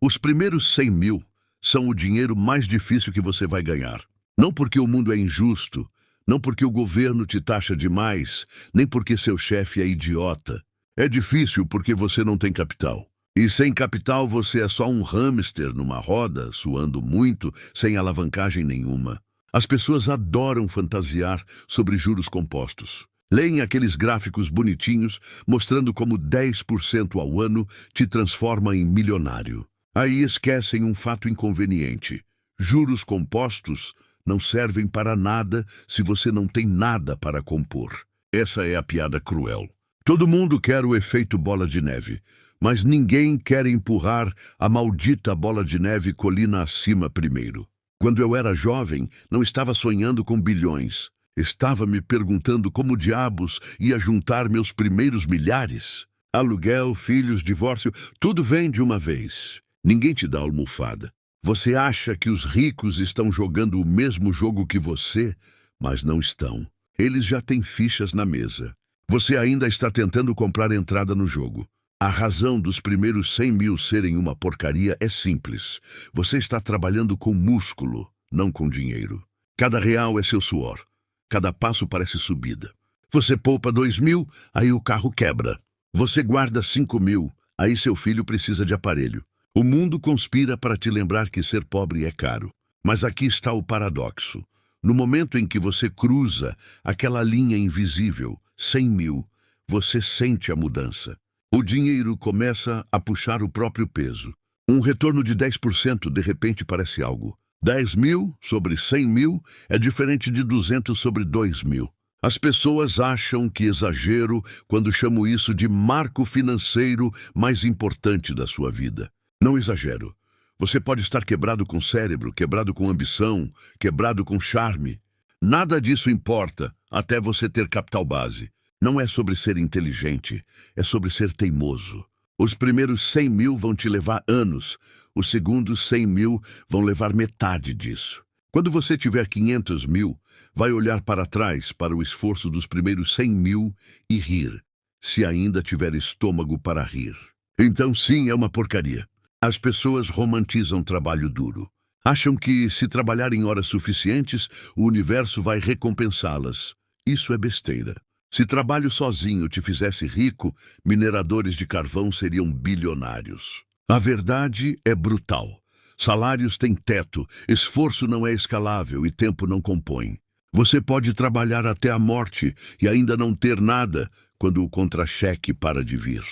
Os primeiros 100 mil são o dinheiro mais difícil que você vai ganhar. Não porque o mundo é injusto, não porque o governo te taxa demais, nem porque seu chefe é idiota. É difícil porque você não tem capital. E sem capital você é só um hamster numa roda, suando muito, sem alavancagem nenhuma. As pessoas adoram fantasiar sobre juros compostos. Leem aqueles gráficos bonitinhos mostrando como 10% ao ano te transforma em milionário. Aí esquecem um fato inconveniente. Juros compostos não servem para nada se você não tem nada para compor. Essa é a piada cruel. Todo mundo quer o efeito bola de neve, mas ninguém quer empurrar a maldita bola de neve colina acima primeiro. Quando eu era jovem, não estava sonhando com bilhões. Estava me perguntando como diabos ia juntar meus primeiros milhares. Aluguel, filhos, divórcio, tudo vem de uma vez. Ninguém te dá almofada. Você acha que os ricos estão jogando o mesmo jogo que você, mas não estão. Eles já têm fichas na mesa. Você ainda está tentando comprar entrada no jogo. A razão dos primeiros 100 mil serem uma porcaria é simples. Você está trabalhando com músculo, não com dinheiro. Cada real é seu suor. Cada passo parece subida. Você poupa 2 mil, aí o carro quebra. Você guarda 5 mil, aí seu filho precisa de aparelho. O mundo conspira para te lembrar que ser pobre é caro. Mas aqui está o paradoxo. No momento em que você cruza aquela linha invisível, 100 mil, você sente a mudança. O dinheiro começa a puxar o próprio peso. Um retorno de 10% de repente parece algo. 10 mil sobre 100 mil é diferente de 200 sobre 2 mil. As pessoas acham que exagero quando chamo isso de marco financeiro mais importante da sua vida. Não exagero. Você pode estar quebrado com cérebro, quebrado com ambição, quebrado com charme. Nada disso importa até você ter capital base. Não é sobre ser inteligente, é sobre ser teimoso. Os primeiros 100 mil vão te levar anos, os segundos 100 mil vão levar metade disso. Quando você tiver 500 mil, vai olhar para trás para o esforço dos primeiros 100 mil e rir, se ainda tiver estômago para rir. Então sim, é uma porcaria. As pessoas romantizam trabalho duro. Acham que, se trabalharem horas suficientes, o universo vai recompensá-las. Isso é besteira. Se trabalho sozinho te fizesse rico, mineradores de carvão seriam bilionários. A verdade é brutal. Salários têm teto, esforço não é escalável e tempo não compõe. Você pode trabalhar até a morte e ainda não ter nada quando o contra-cheque para de vir.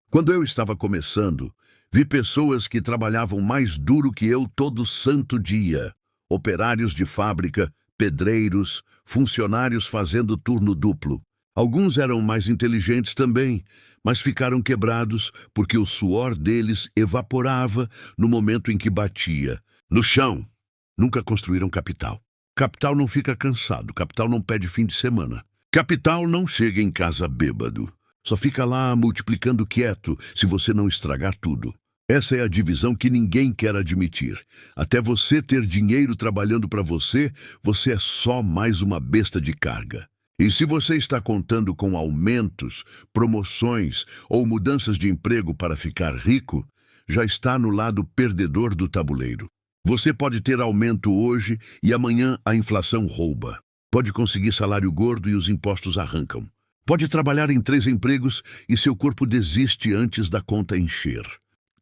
Quando eu estava começando, vi pessoas que trabalhavam mais duro que eu todo santo dia. Operários de fábrica, pedreiros, funcionários fazendo turno duplo. Alguns eram mais inteligentes também, mas ficaram quebrados porque o suor deles evaporava no momento em que batia. No chão, nunca construíram capital. Capital não fica cansado, capital não pede fim de semana. Capital não chega em casa bêbado. Só fica lá multiplicando quieto se você não estragar tudo. Essa é a divisão que ninguém quer admitir. Até você ter dinheiro trabalhando para você, você é só mais uma besta de carga. E se você está contando com aumentos, promoções ou mudanças de emprego para ficar rico, já está no lado perdedor do tabuleiro. Você pode ter aumento hoje e amanhã a inflação rouba. Pode conseguir salário gordo e os impostos arrancam. Pode trabalhar em 3 empregos e seu corpo desiste antes da conta encher.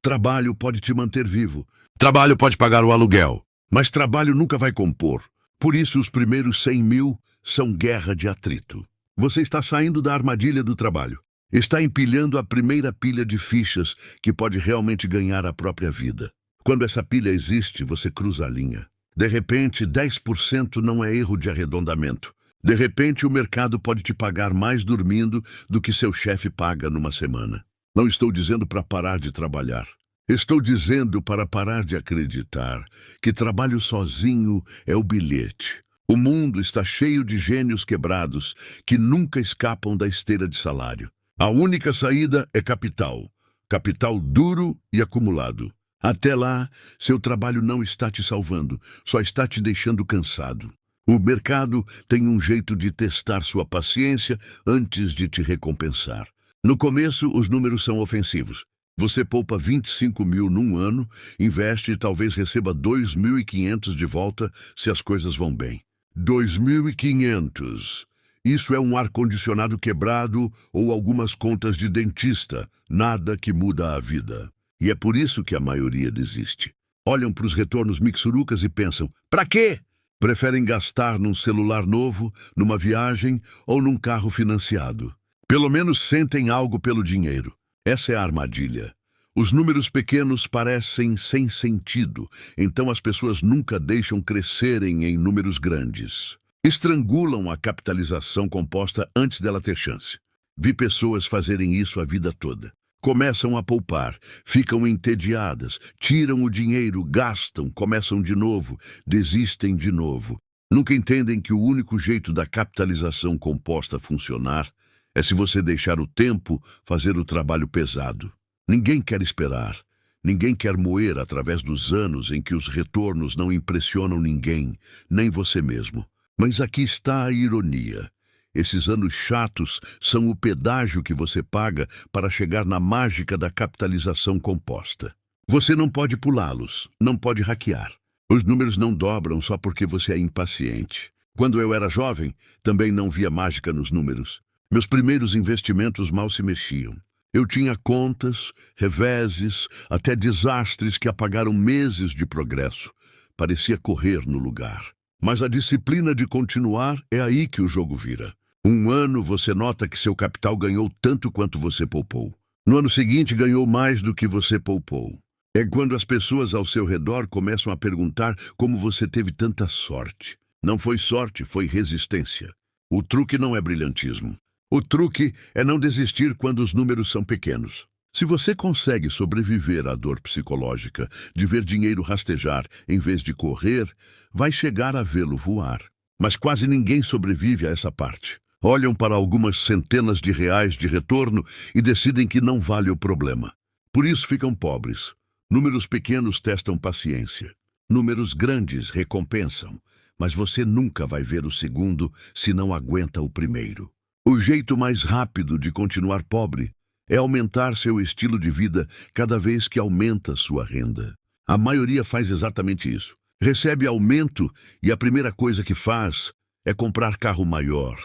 Trabalho pode te manter vivo. Trabalho pode pagar o aluguel. Mas trabalho nunca vai compor. Por isso, os primeiros 100 mil são guerra de atrito. Você está saindo da armadilha do trabalho. Está empilhando a primeira pilha de fichas que pode realmente ganhar a própria vida. Quando essa pilha existe, você cruza a linha. De repente, 10% não é erro de arredondamento. De repente, o mercado pode te pagar mais dormindo do que seu chefe paga numa semana. Não estou dizendo para parar de trabalhar. Estou dizendo para parar de acreditar que trabalho sozinho é o bilhete. O mundo está cheio de gênios quebrados que nunca escapam da esteira de salário. A única saída é capital. Capital duro e acumulado. Até lá, seu trabalho não está te salvando, só está te deixando cansado. O mercado tem um jeito de testar sua paciência antes de te recompensar. No começo, os números são ofensivos. Você poupa 25 mil num ano, investe e talvez receba 2.500 de volta se as coisas vão bem. 2.500. Isso é um ar-condicionado quebrado ou algumas contas de dentista. Nada que muda a vida. E é por isso que a maioria desiste. Olham para os retornos mixurucas e pensam, pra quê? Preferem gastar num celular novo, numa viagem ou num carro financiado. Pelo menos sentem algo pelo dinheiro. Essa é a armadilha. Os números pequenos parecem sem sentido, então as pessoas nunca deixam crescerem em números grandes. Estrangulam a capitalização composta antes dela ter chance. Vi pessoas fazerem isso a vida toda. Começam a poupar, ficam entediadas, tiram o dinheiro, gastam, começam de novo, desistem de novo. Nunca entendem que o único jeito da capitalização composta funcionar é se você deixar o tempo fazer o trabalho pesado. Ninguém quer esperar, ninguém quer moer através dos anos em que os retornos não impressionam ninguém, nem você mesmo. Mas aqui está a ironia. Esses anos chatos são o pedágio que você paga para chegar na mágica da capitalização composta. Você não pode pulá-los, não pode hackear. Os números não dobram só porque você é impaciente. Quando eu era jovem, também não via mágica nos números. Meus primeiros investimentos mal se mexiam. Eu tinha contas, reveses, até desastres que apagaram meses de progresso. Parecia correr no lugar. Mas a disciplina de continuar é aí que o jogo vira. Um ano você nota que seu capital ganhou tanto quanto você poupou. No ano seguinte ganhou mais do que você poupou. É quando as pessoas ao seu redor começam a perguntar como você teve tanta sorte. Não foi sorte, foi resistência. O truque não é brilhantismo. O truque é não desistir quando os números são pequenos. Se você consegue sobreviver à dor psicológica de ver dinheiro rastejar em vez de correr, vai chegar a vê-lo voar. Mas quase ninguém sobrevive a essa parte. Olham para algumas centenas de reais de retorno e decidem que não vale o problema. Por isso ficam pobres. Números pequenos testam paciência. Números grandes recompensam. Mas você nunca vai ver o segundo se não aguenta o primeiro. O jeito mais rápido de continuar pobre é aumentar seu estilo de vida cada vez que aumenta sua renda. A maioria faz exatamente isso. Recebe aumento e a primeira coisa que faz é comprar carro maior,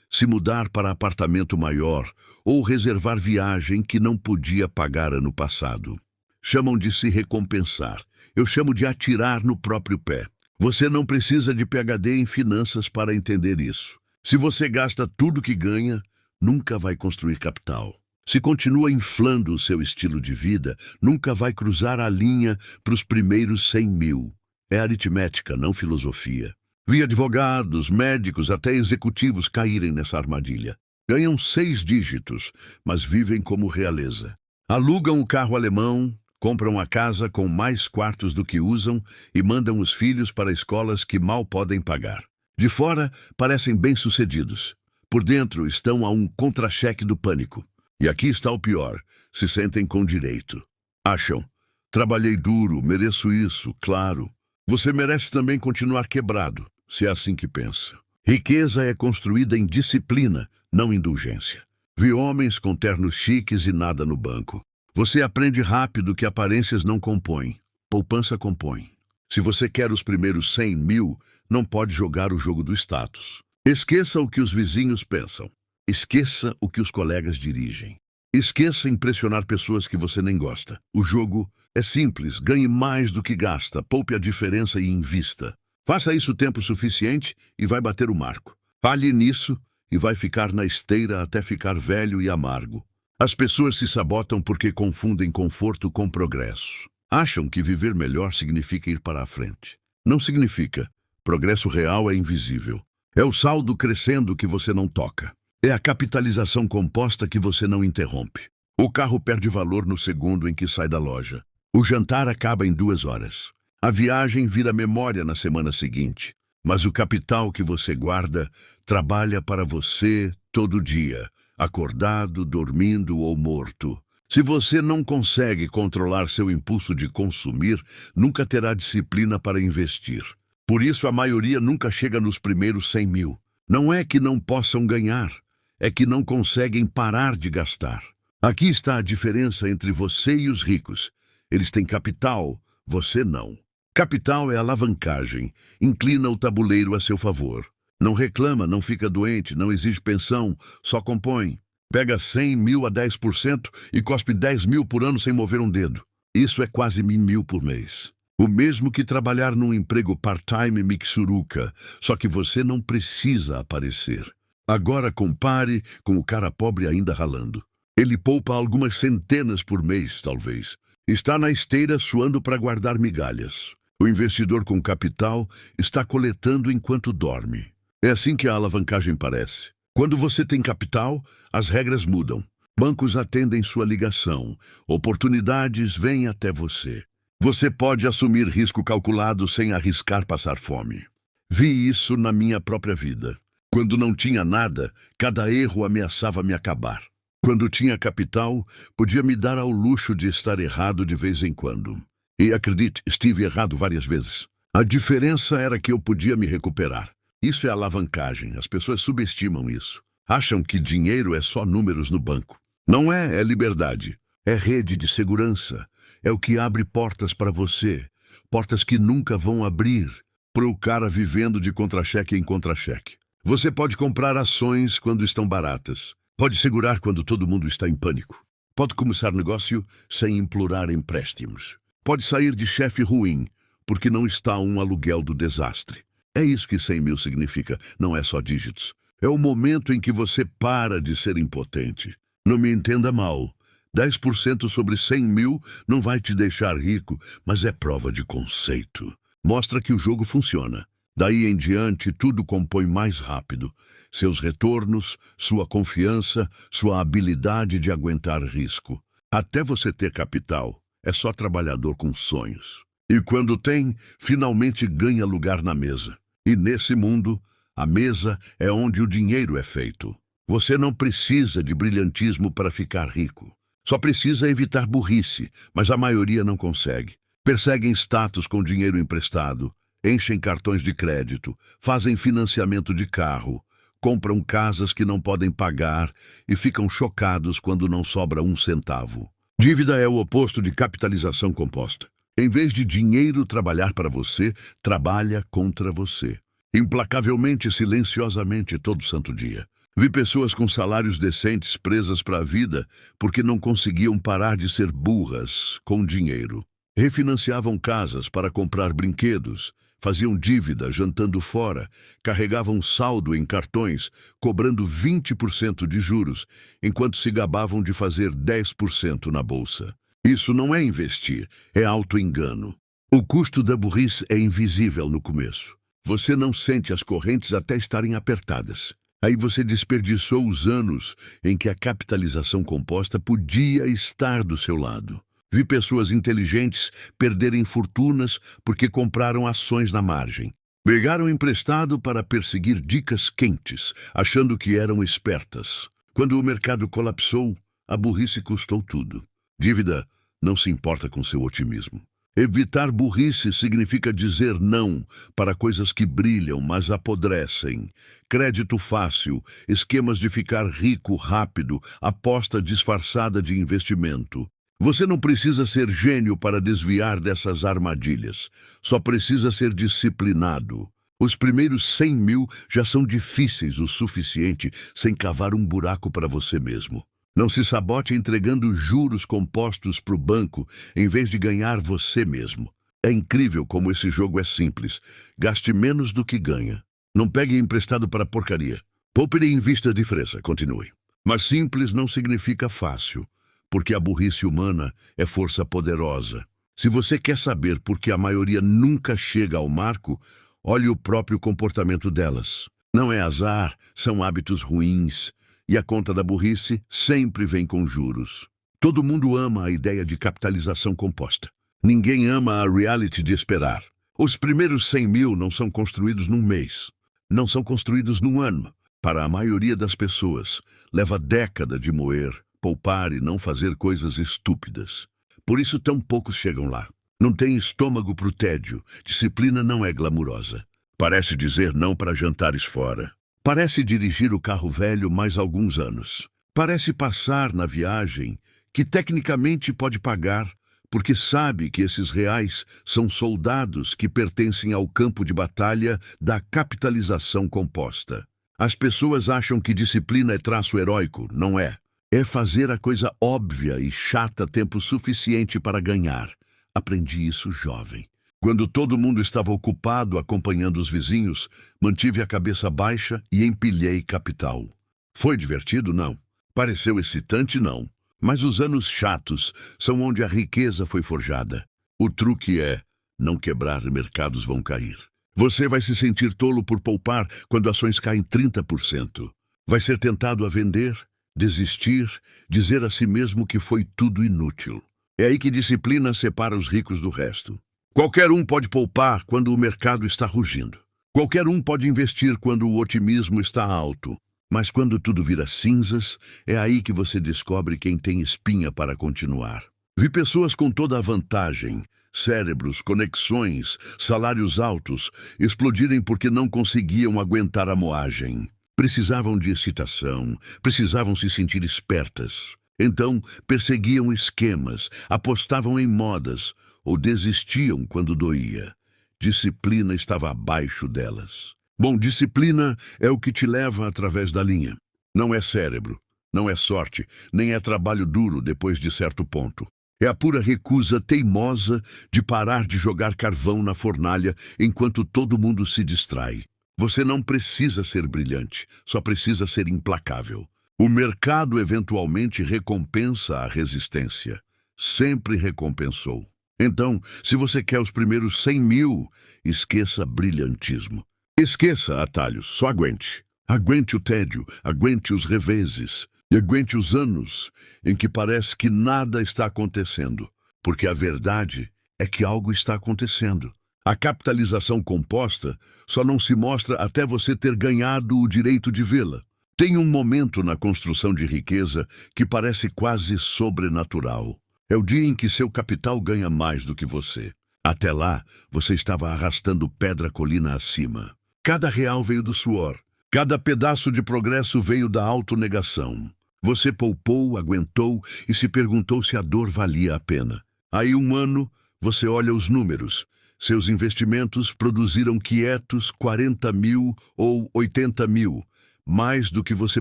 se mudar para apartamento maior ou reservar viagem que não podia pagar ano passado. Chamam de se recompensar. Eu chamo de atirar no próprio pé. Você não precisa de PhD em finanças para entender isso. Se você gasta tudo que ganha, nunca vai construir capital. Se continua inflando o seu estilo de vida, nunca vai cruzar a linha para os primeiros 100 mil. É aritmética, não filosofia. Vi advogados, médicos, até executivos caírem nessa armadilha. Ganham 6 dígitos, mas vivem como realeza. Alugam o carro alemão, compram a casa com mais quartos do que usam e mandam os filhos para escolas que mal podem pagar. De fora, parecem bem-sucedidos. Por dentro, estão a um contra-cheque do pânico. E aqui está o pior, se sentem com direito. Acham, trabalhei duro, mereço isso, claro. Você merece também continuar quebrado, se é assim que pensa. Riqueza é construída em disciplina, não indulgência. Vi homens com ternos chiques e nada no banco. Você aprende rápido que aparências não compõem, poupança compõe. Se você quer os primeiros 100 mil, não pode jogar o jogo do status. Esqueça o que os vizinhos pensam. Esqueça o que os colegas dirigem. Esqueça impressionar pessoas que você nem gosta. O jogo é simples, ganhe mais do que gasta, poupe a diferença e invista. Faça isso tempo suficiente e vai bater o marco. Falhe nisso e vai ficar na esteira até ficar velho e amargo. As pessoas se sabotam porque confundem conforto com progresso. Acham que viver melhor significa ir para a frente. Não significa. Progresso real é invisível. É o saldo crescendo que você não toca. É a capitalização composta que você não interrompe. O carro perde valor no segundo em que sai da loja. O jantar acaba em 2 horas. A viagem vira memória na semana seguinte. Mas o capital que você guarda trabalha para você todo dia, acordado, dormindo ou morto. Se você não consegue controlar seu impulso de consumir, nunca terá disciplina para investir. Por isso a maioria nunca chega nos primeiros 100 mil. Não é que não possam ganhar, é que não conseguem parar de gastar. Aqui está a diferença entre você e os ricos. Eles têm capital, você não. Capital é alavancagem, inclina o tabuleiro a seu favor. Não reclama, não fica doente, não exige pensão, só compõe. Pega 100 mil a 10% e cospe 10 mil por ano sem mover um dedo. Isso é quase 1.000 por mês. O mesmo que trabalhar num emprego part-time mixuruca, só que você não precisa aparecer. Agora compare com o cara pobre ainda ralando. Ele poupa algumas centenas por mês, talvez. Está na esteira suando para guardar migalhas. O investidor com capital está coletando enquanto dorme. É assim que a alavancagem parece. Quando você tem capital, as regras mudam. Bancos atendem sua ligação. Oportunidades vêm até você. Você pode assumir risco calculado sem arriscar passar fome. Vi isso na minha própria vida. Quando não tinha nada, cada erro ameaçava me acabar. Quando tinha capital, podia me dar ao luxo de estar errado de vez em quando. E acredite, estive errado várias vezes. A diferença era que eu podia me recuperar. Isso é alavancagem. As pessoas subestimam isso. Acham que dinheiro é só números no banco. Não é, é liberdade. É rede de segurança. É o que abre portas para você. Portas que nunca vão abrir para o cara vivendo de contra-cheque em contra-cheque. Você pode comprar ações quando estão baratas. Pode segurar quando todo mundo está em pânico. Pode começar negócio sem implorar empréstimos. Pode sair de chefe ruim, porque não está um aluguel do desastre. É isso que 100 mil significa, não é só dígitos. É o momento em que você para de ser impotente. Não me entenda mal. 10% sobre 100 mil não vai te deixar rico, mas é prova de conceito. Mostra que o jogo funciona. Daí em diante, tudo compõe mais rápido. Seus retornos, sua confiança, sua habilidade de aguentar risco. Até você ter capital, é só trabalhador com sonhos. E quando tem, finalmente ganha lugar na mesa. E nesse mundo, a mesa é onde o dinheiro é feito. Você não precisa de brilhantismo para ficar rico. Só precisa evitar burrice, mas a maioria não consegue. Perseguem status com dinheiro emprestado, enchem cartões de crédito, fazem financiamento de carro, compram casas que não podem pagar e ficam chocados quando não sobra um centavo. Dívida é o oposto de capitalização composta. Em vez de dinheiro trabalhar para você, trabalha contra você. Implacavelmente, silenciosamente, todo santo dia. Vi pessoas com salários decentes presas para a vida porque não conseguiam parar de ser burras com dinheiro. Refinanciavam casas para comprar brinquedos, faziam dívida jantando fora, carregavam saldo em cartões, cobrando 20% de juros, enquanto se gabavam de fazer 10% na bolsa. Isso não é investir, é auto-engano. O custo da burrice é invisível no começo. Você não sente as correntes até estarem apertadas. Aí você desperdiçou os anos em que a capitalização composta podia estar do seu lado. Vi pessoas inteligentes perderem fortunas porque compraram ações na margem. Pegaram emprestado para perseguir dicas quentes, achando que eram espertas. Quando o mercado colapsou, a burrice custou tudo. Dívida não se importa com seu otimismo. Evitar burrice significa dizer não para coisas que brilham, mas apodrecem. Crédito fácil, esquemas de ficar rico rápido, aposta disfarçada de investimento. Você não precisa ser gênio para desviar dessas armadilhas. Só precisa ser disciplinado. Os primeiros 100 mil já são difíceis o suficiente sem cavar um buraco para você mesmo. Não se sabote entregando juros compostos para o banco em vez de ganhar você mesmo. É incrível como esse jogo é simples. Gaste menos do que ganha. Não pegue emprestado para porcaria. Poupe e invista a diferença. Continue. Mas simples não significa fácil, porque a burrice humana é força poderosa. Se você quer saber por que a maioria nunca chega ao marco, olhe o próprio comportamento delas. Não é azar, são hábitos ruins. E a conta da burrice sempre vem com juros. Todo mundo ama a ideia de capitalização composta. Ninguém ama a reality de esperar. Os primeiros 100 mil não são construídos num mês. Não são construídos num ano. Para a maioria das pessoas, leva década de moer, poupar e não fazer coisas estúpidas. Por isso tão poucos chegam lá. Não tem estômago pro tédio. Disciplina não é glamurosa. Parece dizer não para jantares fora. Parece dirigir o carro velho mais alguns anos. Parece passar na viagem que tecnicamente pode pagar, porque sabe que esses reais são soldados que pertencem ao campo de batalha da capitalização composta. As pessoas acham que disciplina é traço heróico. Não é. É fazer a coisa óbvia e chata tempo suficiente para ganhar. Aprendi isso jovem. Quando todo mundo estava ocupado acompanhando os vizinhos, mantive a cabeça baixa e empilhei capital. Foi divertido? Não. Pareceu excitante? Não. Mas os anos chatos são onde a riqueza foi forjada. O truque é: não quebrar e mercados vão cair. Você vai se sentir tolo por poupar quando ações caem 30%. Vai ser tentado a vender, desistir, dizer a si mesmo que foi tudo inútil. É aí que disciplina separa os ricos do resto. Qualquer um pode poupar quando o mercado está rugindo. Qualquer um pode investir quando o otimismo está alto. Mas quando tudo vira cinzas, é aí que você descobre quem tem espinha para continuar. Vi pessoas com toda a vantagem, cérebros, conexões, salários altos, explodirem porque não conseguiam aguentar a moagem. Precisavam de excitação, precisavam se sentir espertas. Então, perseguiam esquemas, apostavam em modas ou desistiam quando doía. Disciplina estava abaixo delas. Bom, disciplina é o que te leva através da linha. Não é cérebro, não é sorte, nem é trabalho duro depois de certo ponto. É a pura recusa teimosa de parar de jogar carvão na fornalha enquanto todo mundo se distrai. Você não precisa ser brilhante, só precisa ser implacável. O mercado eventualmente recompensa a resistência. Sempre recompensou. Então, se você quer os primeiros 100 mil, esqueça brilhantismo. Esqueça atalhos, só aguente. Aguente o tédio, aguente os reveses e aguente os anos em que parece que nada está acontecendo, porque a verdade é que algo está acontecendo. A capitalização composta só não se mostra até você ter ganhado o direito de vê-la. Tem um momento na construção de riqueza que parece quase sobrenatural. É o dia em que seu capital ganha mais do que você. Até lá, você estava arrastando pedra colina acima. Cada real veio do suor. Cada pedaço de progresso veio da autonegação. Você poupou, aguentou e se perguntou se a dor valia a pena. Aí um ano, você olha os números. Seus investimentos produziram quietos 40 mil ou 80 mil, mais do que você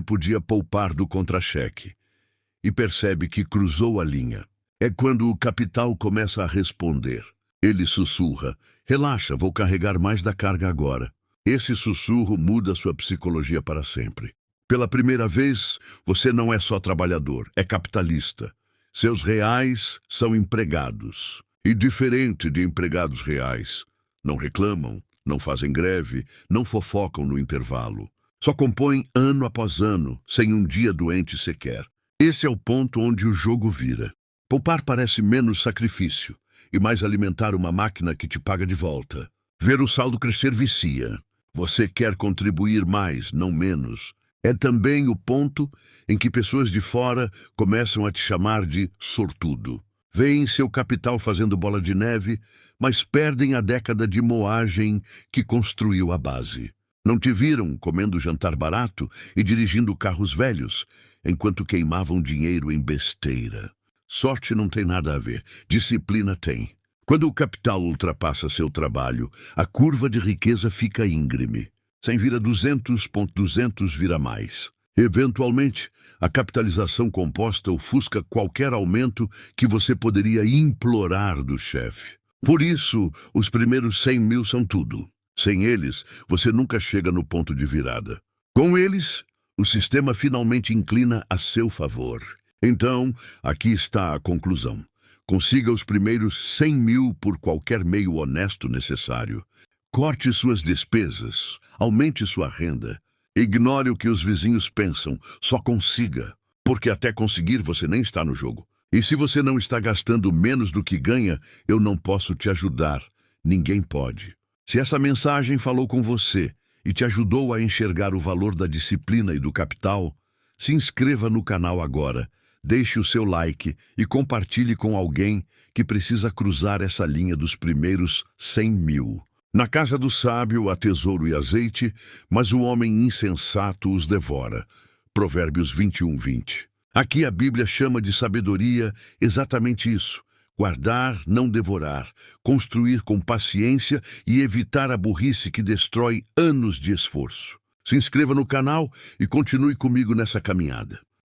podia poupar do contra-cheque. E percebe que cruzou a linha. É quando o capital começa a responder. Ele sussurra: relaxa, vou carregar mais da carga agora. Esse sussurro muda sua psicologia para sempre. Pela primeira vez, você não é só trabalhador, é capitalista. Seus reais são empregados. E diferente de empregados reais, não reclamam, não fazem greve, não fofocam no intervalo. Só compõem ano após ano, sem um dia doente sequer. Esse é o ponto onde o jogo vira. Poupar parece menos sacrifício e mais alimentar uma máquina que te paga de volta. Ver o saldo crescer vicia. Você quer contribuir mais, não menos. É também o ponto em que pessoas de fora começam a te chamar de sortudo. Veem seu capital fazendo bola de neve, mas perdem a década de moagem que construiu a base. Não te viram comendo jantar barato e dirigindo carros velhos, enquanto queimavam dinheiro em besteira. Sorte não tem nada a ver, disciplina tem. Quando o capital ultrapassa seu trabalho, a curva de riqueza fica íngreme. 100 vira 200, vira mais. Eventualmente, a capitalização composta ofusca qualquer aumento que você poderia implorar do chefe. Por isso, os primeiros 100 mil são tudo. Sem eles, você nunca chega no ponto de virada. Com eles, o sistema finalmente inclina a seu favor. Então, aqui está a conclusão. Consiga os primeiros 100 mil por qualquer meio honesto necessário. Corte suas despesas, aumente sua renda. Ignore o que os vizinhos pensam, só consiga. Porque até conseguir você nem está no jogo. E se você não está gastando menos do que ganha, eu não posso te ajudar. Ninguém pode. Se essa mensagem falou com você e te ajudou a enxergar o valor da disciplina e do capital, se inscreva no canal agora. Deixe o seu like e compartilhe com alguém que precisa cruzar essa linha dos primeiros 100 mil. Na casa do sábio há tesouro e azeite, mas o homem insensato os devora. Provérbios 21:20. Aqui a Bíblia chama de sabedoria exatamente isso: guardar, não devorar, construir com paciência e evitar a burrice que destrói anos de esforço. Se inscreva no canal e continue comigo nessa caminhada.